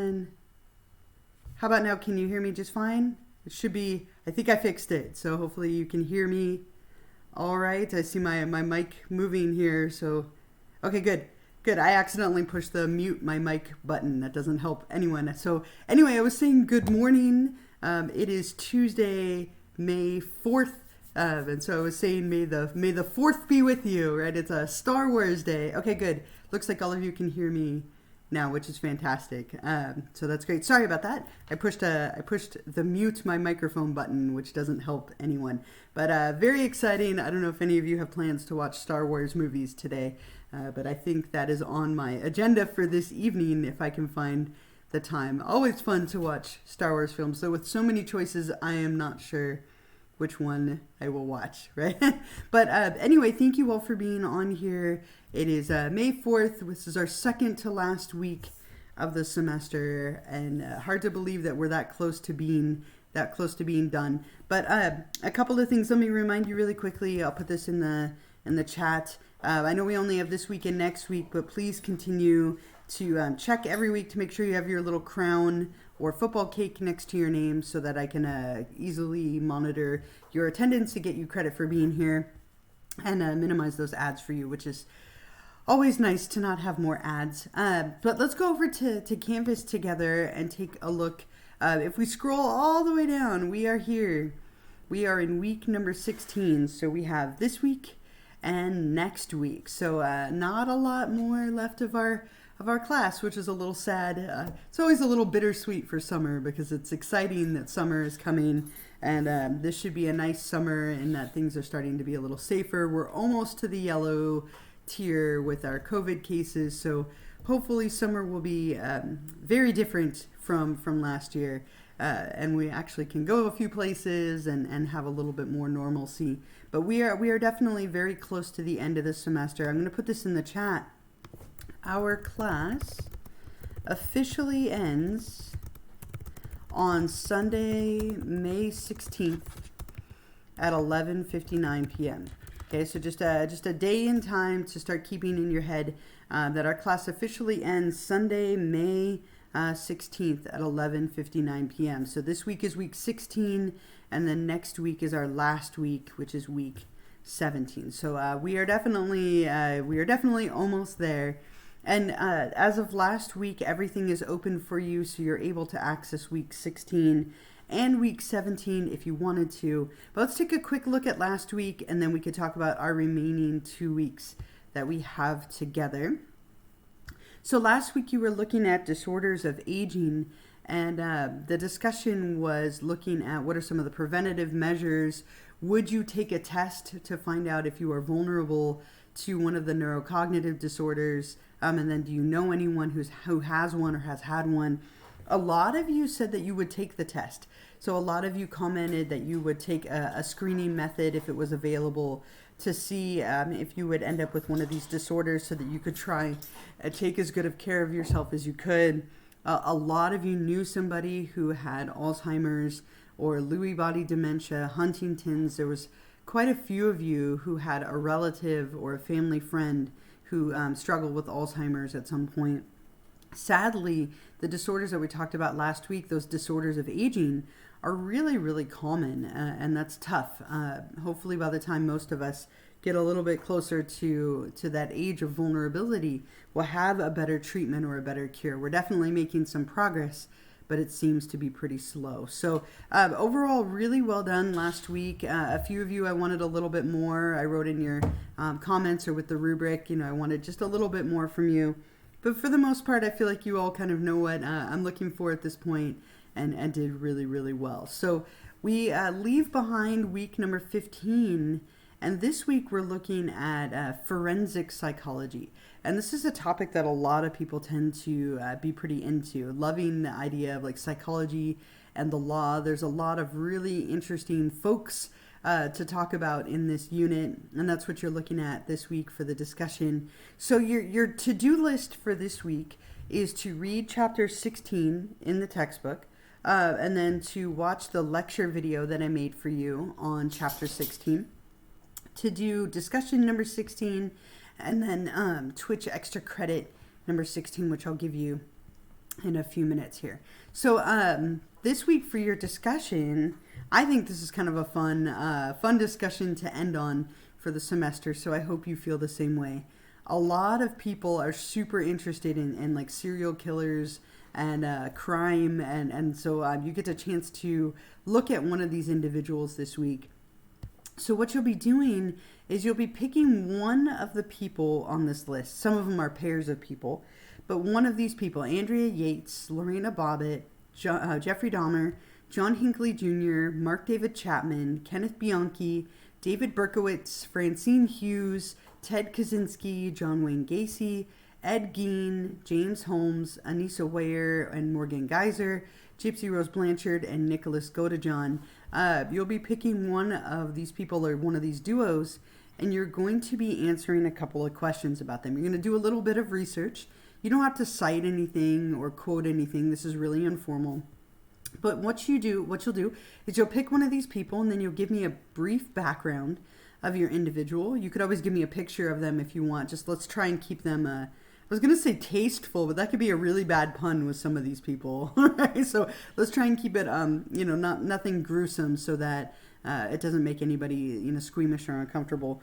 And how about now? Can you hear me just fine? It should be, I think I fixed it. So hopefully you can hear me. All right. I see my mic moving here. So, okay, good. Good. I accidentally pushed the mute my mic button. That doesn't help anyone. So anyway, I was saying good morning. It is Tuesday, May 4th. And so I was saying may the 4th be with you, right? It's a Star Wars day. Okay, good. Looks like all of you can hear me now, which is fantastic. So that's great. Sorry about that. I pushed the mute my microphone button, which doesn't help anyone. But very exciting. I don't know if any of you have plans to watch Star Wars movies today, but I think that is on my agenda for this evening if I can find the time. Always fun to watch Star Wars films. So with so many choices, I am not sure which one I will watch, right? But anyway, thank you all for being on here. It is May 4th. This is our second to last week of the semester, and hard to believe that we're that close to being done. But a couple of things. Let me remind you really quickly. I'll put this in the chat. I know we only have this week and next week, but please continue to check every week to make sure you have your little crown or football cake next to your name so that I can easily monitor your attendance to get you credit for being here and minimize those ads for you, which is always nice to not have more ads. But let's go over to Canvas together and take a look. If we scroll all the way down, we are here. We are in week number 16. So we have this week and next week. So not a lot more left of our class, which is a little sad. It's always a little bittersweet for summer because it's exciting that summer is coming, and this should be a nice summer in that things are starting to be a little safer. We're almost to the yellow tier with our COVID cases, so hopefully summer will be very different from last year, and we actually can go a few places and have a little bit more normalcy. But we are definitely very close to the end of the semester. I'm going to put this in the chat. Our class officially ends on Sunday, May 16th at 11:59 p.m. Okay, so just a day in time to start keeping in your head that our class officially ends Sunday, May 16th at 11:59 p.m. So this week is week 16, and then next week is our last week, which is week 17. So we are definitely almost there. And as of last week, everything is open for you, so you're able to access week 16 and week 17 if you wanted to. But let's take a quick look at last week, and then we could talk about our remaining 2 weeks that we have together. So last week you were looking at disorders of aging, and the discussion was looking at what are some of the preventative measures. Would you take a test to find out if you are vulnerable to one of the neurocognitive disorders? And then do you know anyone who has one or has had one? A lot of you said that you would take the test. So a lot of you commented that you would take a screening method if it was available to see if you would end up with one of these disorders so that you could try and take as good of care of yourself as you could. A lot of you knew somebody who had Alzheimer's or Lewy body dementia, Huntington's. There was quite a few of you who had a relative or a family friend who struggled with Alzheimer's at some point. Sadly, the disorders that we talked about last week, those disorders of aging, are really, really common, and that's tough. Hopefully by the time most of us get a little bit closer to that age of vulnerability, we'll have a better treatment or a better cure. We're definitely making some progress, but it seems to be pretty slow. So overall, really well done last week. A few of you, I wanted a little bit more. I wrote in your comments or with the rubric, I wanted just a little bit more from you. But for the most part, I feel like you all kind of know what I'm looking for at this point and did really, really well. So we leave behind week number 15. And this week we're looking at forensic psychology. And this is a topic that a lot of people tend to be pretty into, loving the idea of like psychology and the law. There's a lot of really interesting folks to talk about in this unit, and that's what you're looking at this week for the discussion. So your to-do list for this week is to read chapter 16 in the textbook, and then to watch the lecture video that I made for you on chapter 16, to do discussion number 16, and then Twitch extra credit number 16, which I'll give you in a few minutes here. So this week for your discussion, I think this is kind of a fun discussion to end on for the semester. So I hope you feel the same way. A lot of people are super interested in like serial killers and crime, and so you get a chance to look at one of these individuals this week. So what you'll be doing is you'll be picking one of the people on this list. Some of them are pairs of people, but one of these people, Andrea Yates, Lorena Bobbitt, Jeffrey Dahmer, John Hinckley Jr., Mark David Chapman, Kenneth Bianchi, David Berkowitz, Francine Hughes, Ted Kaczynski, John Wayne Gacy, Ed Gein, James Holmes, Anissa Weier, and Morgan Geyser, Gypsy Rose Blanchard, and Nicholas Godejohn. You'll be picking one of these people or one of these duos, and you're going to be answering a couple of questions about them. You're going to do a little bit of research. You don't have to cite anything or quote anything. This is really informal. But what you'll do is you'll pick one of these people, and then you'll give me a brief background of your individual. You could always give me a picture of them if you want. Just let's try and keep them, I was going to say tasteful, but that could be a really bad pun with some of these people. Right? So let's try and keep it, nothing gruesome so that it doesn't make anybody, squeamish or uncomfortable.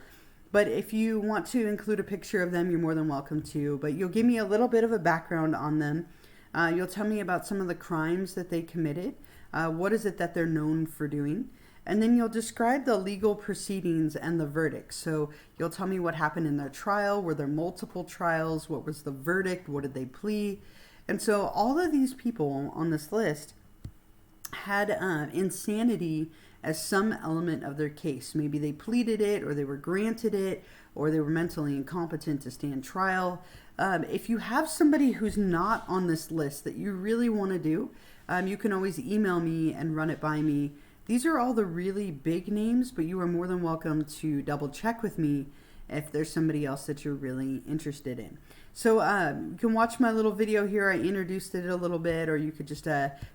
But if you want to include a picture of them, you're more than welcome to. But you'll give me a little bit of a background on them. You'll tell me about some of the crimes that they committed. What is it that they're known for doing? And then you'll describe the legal proceedings and the verdict. So you'll tell me what happened in their trial. Were there multiple trials? What was the verdict? What did they plead? And so all of these people on this list had insanity as some element of their case. Maybe they pleaded it, or they were granted it, or they were mentally incompetent to stand trial. If you have somebody who's not on this list that you really want to do, you can always email me and run it by me. These are all the really big names, but you are more than welcome to double check with me if there's somebody else that you're really interested in. So you can watch my little video here. I introduced it a little bit, or you could just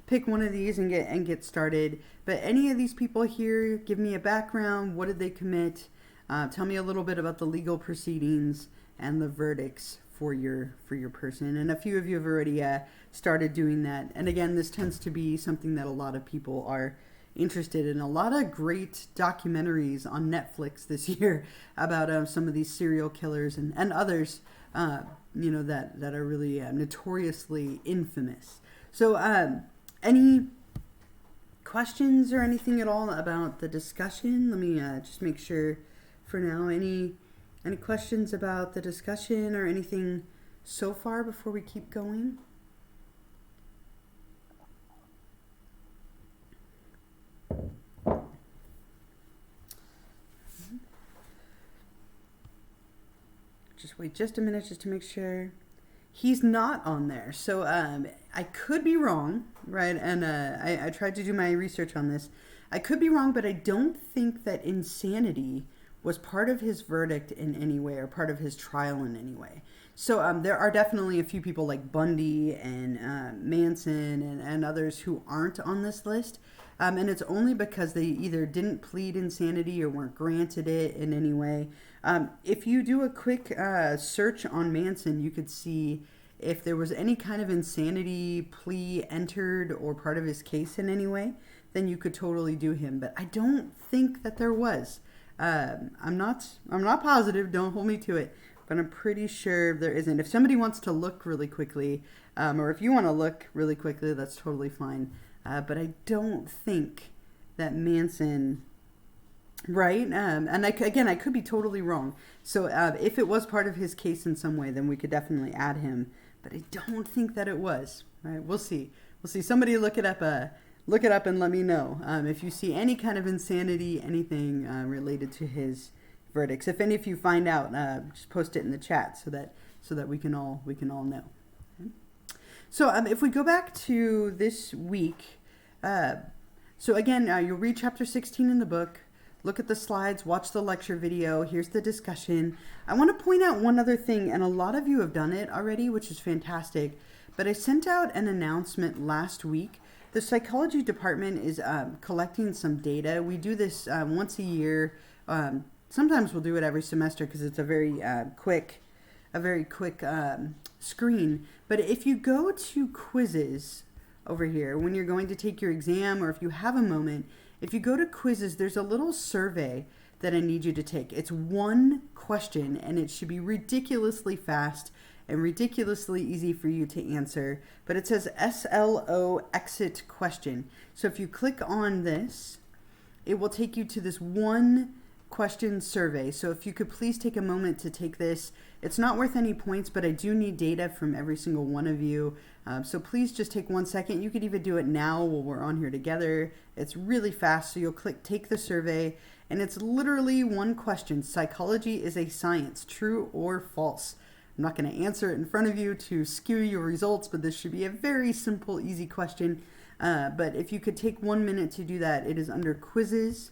pick one of these and get started. But any of these people here, give me a background. What did they commit? Tell me a little bit about the legal proceedings and the verdicts for your person. And a few of you have already started doing that. And again, this tends to be something that a lot of people are interested in. A lot of great documentaries on Netflix this year about some of these serial killers and others, that are really notoriously infamous. So any questions or anything at all about the discussion? Let me just make sure for now. Any questions about the discussion or anything so far before we keep going? Just wait just a minute just to make sure. He's not on there. So I could be wrong, right? And I tried to do my research on this. I could be wrong, but I don't think that insanity was part of his verdict in any way or part of his trial in any way. So there are definitely a few people like Bundy and Manson and others who aren't on this list. And it's only because they either didn't plead insanity or weren't granted it in any way. If you do a quick search on Manson, you could see if there was any kind of insanity plea entered or part of his case in any way, then you could totally do him. But I don't think that there was. I'm not positive. Don't hold me to it. But I'm pretty sure there isn't. If somebody wants to look really quickly, or if you want to look really quickly, that's totally fine. But I don't think that Manson, right? And I could be totally wrong. So if it was part of his case in some way, then we could definitely add him. But I don't think that it was. Right? We'll see. Somebody look it up. Look it up and let me know if you see any kind of insanity, anything related to his verdicts. If any of you find out, just post it in the chat so that we can all know. Okay? So if we go back to this week, so again, you'll read chapter 16 in the book, look at the slides, watch the lecture video. Here's the discussion. I want to point out one other thing, and a lot of you have done it already, which is fantastic. But I sent out an announcement last week. The psychology department is collecting some data. We do this once a year. Sometimes we'll do it every semester because it's a very quick a very quick screen. But if you go to quizzes over here, when you're going to take your exam, or if you have a moment, if you go to quizzes, there's a little survey that I need you to take. It's one question, and it should be ridiculously fast and ridiculously easy for you to answer. But it says SLO exit question. So if you click on this, it will take you to this one question survey. So if you could please take a moment to take this. It's not worth any points, but I do need data from every single one of you. So please just take 1 second. You could even do it now while we're on here together. It's really fast. So you'll click take the survey, and it's literally one question. Psychology is a science, true or false? I'm not going to answer it in front of you to skew your results, but this should be a very simple, easy question. But if you could take 1 minute to do that, it is under quizzes.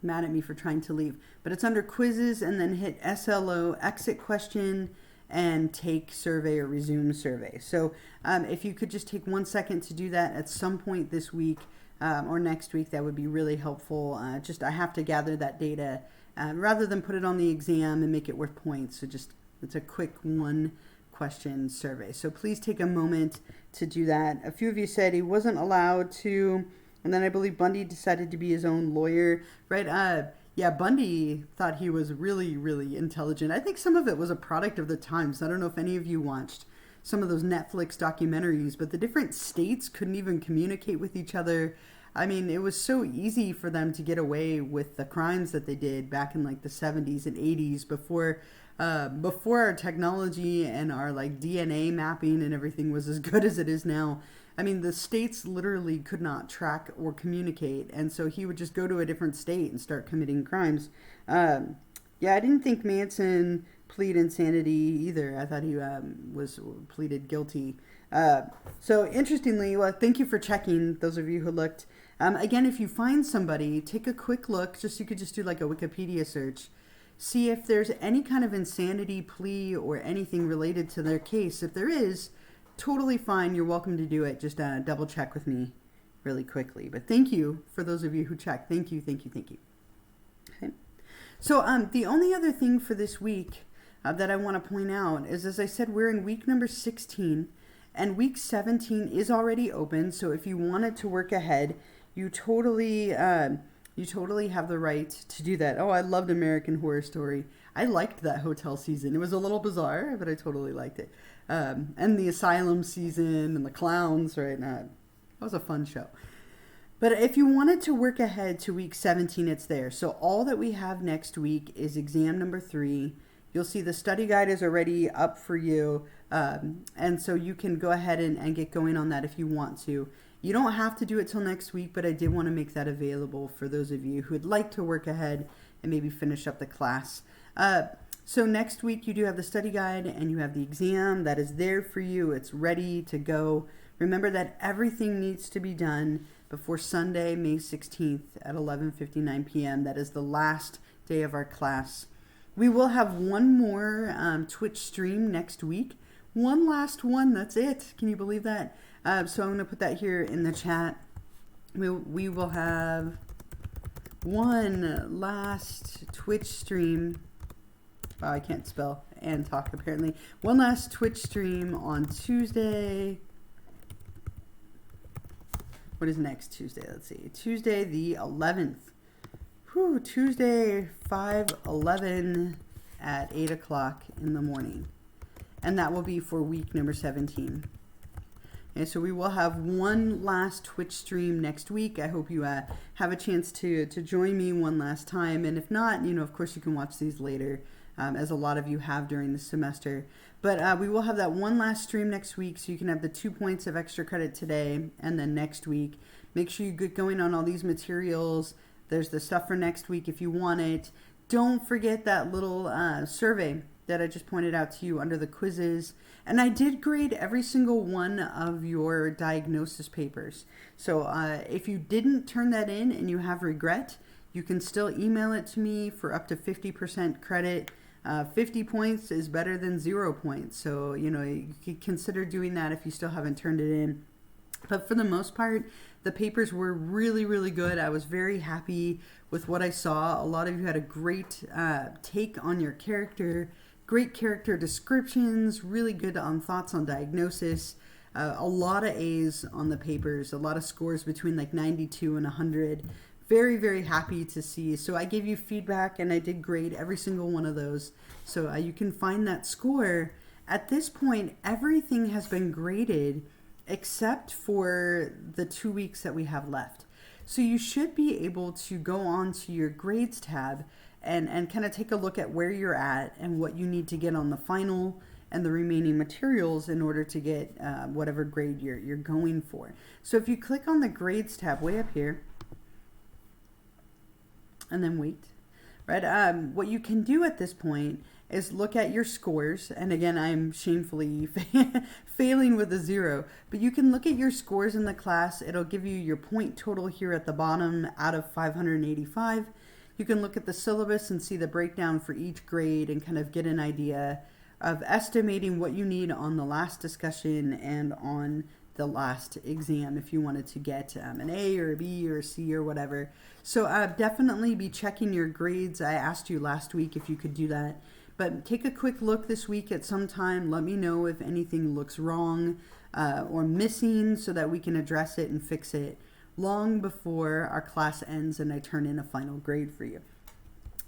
Mad at me for trying to leave, but it's under quizzes, and then hit SLO exit question and take survey or resume survey. So if you could just take 1 second to do that at some point this week or next week, that would be really helpful. I have to gather that data rather than put it on the exam and make it worth points. So it's a quick one question survey. So please take a moment to do that. A few of you said he wasn't allowed to, and then I believe Bundy decided to be his own lawyer, right? Yeah, Bundy thought he was really, really intelligent. I think some of it was a product of the times. I don't know if any of you watched some of those Netflix documentaries, but the different states couldn't even communicate with each other. I mean, it was so easy for them to get away with the crimes that they did back in like the 70s and 80s before our technology and our like DNA mapping and everything was as good as it is now. I mean, the states literally could not track or communicate, and so he would just go to a different state and start committing crimes. Yeah, I didn't think Manson plead insanity either. I thought he was pleaded guilty. So interestingly, well, thank you for checking, those of you who looked. Again, if you find somebody, take a quick look. You could just do like a Wikipedia search. See if there's any kind of insanity plea or anything related to their case. If there is, totally fine. You're welcome to do it. Just double check with me really quickly. But thank you for those of you who checked. Thank you, thank you, thank you. Okay. So the only other thing for this week that I want to point out is, as I said, we're in week number 16, and week 17 is already open. So if you wanted to work ahead, you totally have the right to do that. Oh, I loved American Horror Story. I liked that hotel season. It was a little bizarre, but I totally liked it. And the asylum season and the clowns, right? That was a fun show. But if you wanted to work ahead to week 17, it's there. So all that we have next week is exam number 3. You'll see the study guide is already up for you. And so you can go ahead and get going on that if you want to. You don't have to do it till next week, but I did want to make that available for those of you who would like to work ahead and maybe finish up the class. So next week you do have the study guide and you have the exam that is there for you. It's ready to go. Remember that everything needs to be done before Sunday, May 16th at 11:59 p.m. That is the last day of our class. We will have one more Twitch stream next week. One last one, that's it. Can you believe that? So I'm going to put that here in the chat. We will have one last Twitch stream. Wow, I can't spell and talk apparently. One last Twitch stream on Tuesday. What is next Tuesday? Let's see. Tuesday the 11th. Whew, Tuesday 5/11 at 8 o'clock in the morning. And that will be for week number 17. Okay, so we will have one last Twitch stream next week. I hope you have a chance to join me one last time. And if not, of course you can watch these later, as a lot of you have during the semester. But we will have that one last stream next week, so you can have the 2 points of extra credit today and then next week. Make sure you get going on all these materials. There's the stuff for next week if you want it. Don't forget that little survey that I just pointed out to you under the quizzes. And I did grade every single one of your diagnosis papers. So if you didn't turn that in and you have regret, you can still email it to me for up to 50% credit. 50 points is better than 0 points. So, you could consider doing that if you still haven't turned it in. But for the most part, the papers were really, really good. I was very happy with what I saw. A lot of you had a great take on your character, great character descriptions, really good on thoughts on diagnosis. A lot of A's on the papers, a lot of scores between like 92 and 100. Very, very happy to see. So I gave you feedback and I did grade every single one of those. So you can find that score. At this point, everything has been graded except for the 2 weeks that we have left. So you should be able to go on to your grades tab and kind of take a look at where you're at and what you need to get on the final and the remaining materials in order to get whatever grade you're going for. So if you click on the grades tab way up here, and then wait, right? What you can do at this point is look at your scores. And again, I'm shamefully failing with a 0, but you can look at your scores in the class. It'll give you your point total here at the bottom out of 585. You can look at the syllabus and see the breakdown for each grade and kind of get an idea of estimating what you need on the last discussion and on the last exam if you wanted to get an A or a B or a C or whatever. So definitely be checking your grades. I asked you last week if you could do that. But take a quick look this week at some time. Let me know if anything looks wrong or missing so that we can address it and fix it long before our class ends and I turn in a final grade for you.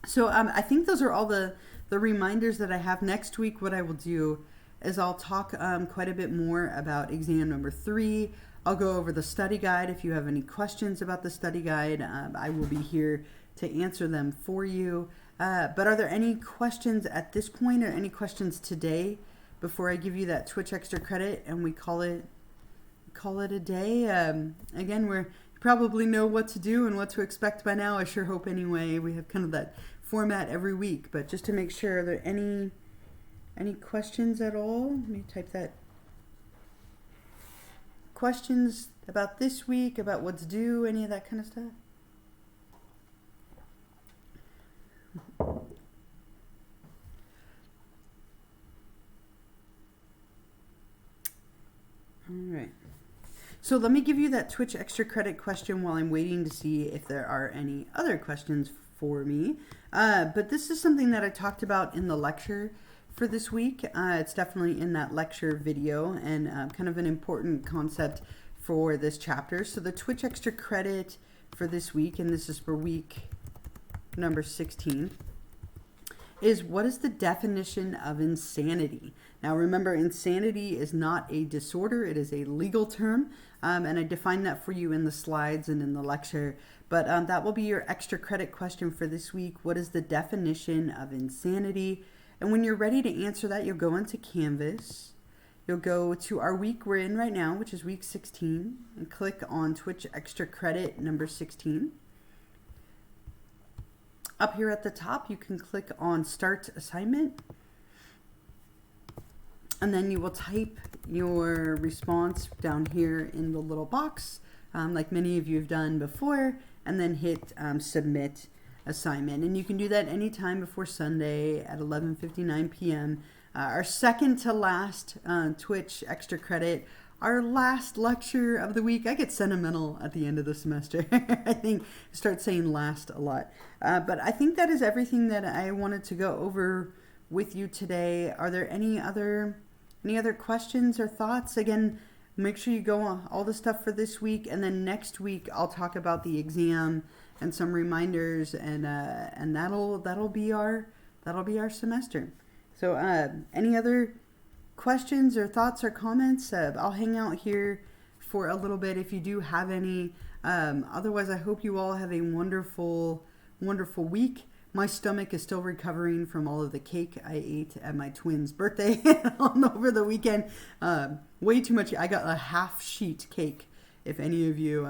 So I think those are all the reminders that I have. Next week, what I will do is I'll talk quite a bit more about exam number 3. I'll go over the study guide. If you have any questions about the study guide, I will be here to answer them for you. But are there any questions at this point or any questions today before I give you that Twitch extra credit and we call it a day? Again, you probably know what to do and what to expect by now. I sure hope anyway. We have kind of that format every week, but just to make sure, are there any questions at all? Let me type that. Questions about this week, about what's due, any of that kind of stuff? All right. So let me give you that Twitch extra credit question while I'm waiting to see if there are any other questions for me. But this is something that I talked about in the lecture for this week. It's definitely in that lecture video and kind of an important concept for this chapter. So the Twitch extra credit for this week, and this is for week number 16, is what is the definition of insanity? Now remember, insanity is not a disorder, it is a legal term, and I define that for you in the slides and in the lecture, but that will be your extra credit question for this week. What is the definition of insanity? And when you're ready to answer that, you'll go into Canvas, you'll go to our week we're in right now, which is week 16, and click on Twitch extra credit number 16. Up here at the top, you can click on Start Assignment. And then you will type your response down here in the little box, like many of you have done before, and then hit Submit Assignment. And you can do that anytime before Sunday at 11:59 p.m. Our second to last Twitch extra credit, our last lecture of the week. I get sentimental at the end of the semester. I think I start saying last a lot. But I think that is everything that I wanted to go over with you today. Are there any other questions or thoughts? Again, make sure you go on all the stuff for this week, and then next week I'll talk about the exam and some reminders, and that'll be our semester. So any other questions or thoughts or comments? I'll hang out here for a little bit if you do have any. Otherwise, I hope you all have a wonderful week. My stomach is still recovering from all of the cake I ate at my twin's birthday over the weekend. Way too much. I got a half sheet cake. If any of you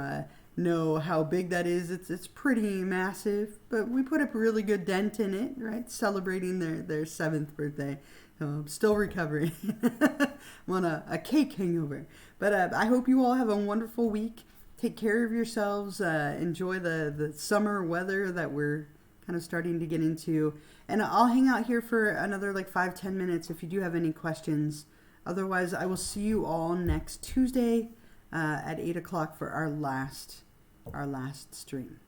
know how big that is, it's pretty massive. But we put a really good dent in it, right? Celebrating their 7th birthday. So I'm still recovering. I'm on a cake hangover. But I hope you all have a wonderful week. Take care of yourselves. Enjoy the summer weather that we're kind of starting to get into, and I'll hang out here for another like 5-10 minutes if you do have any questions. Otherwise, I will see you all next Tuesday at 8 o'clock for our last stream.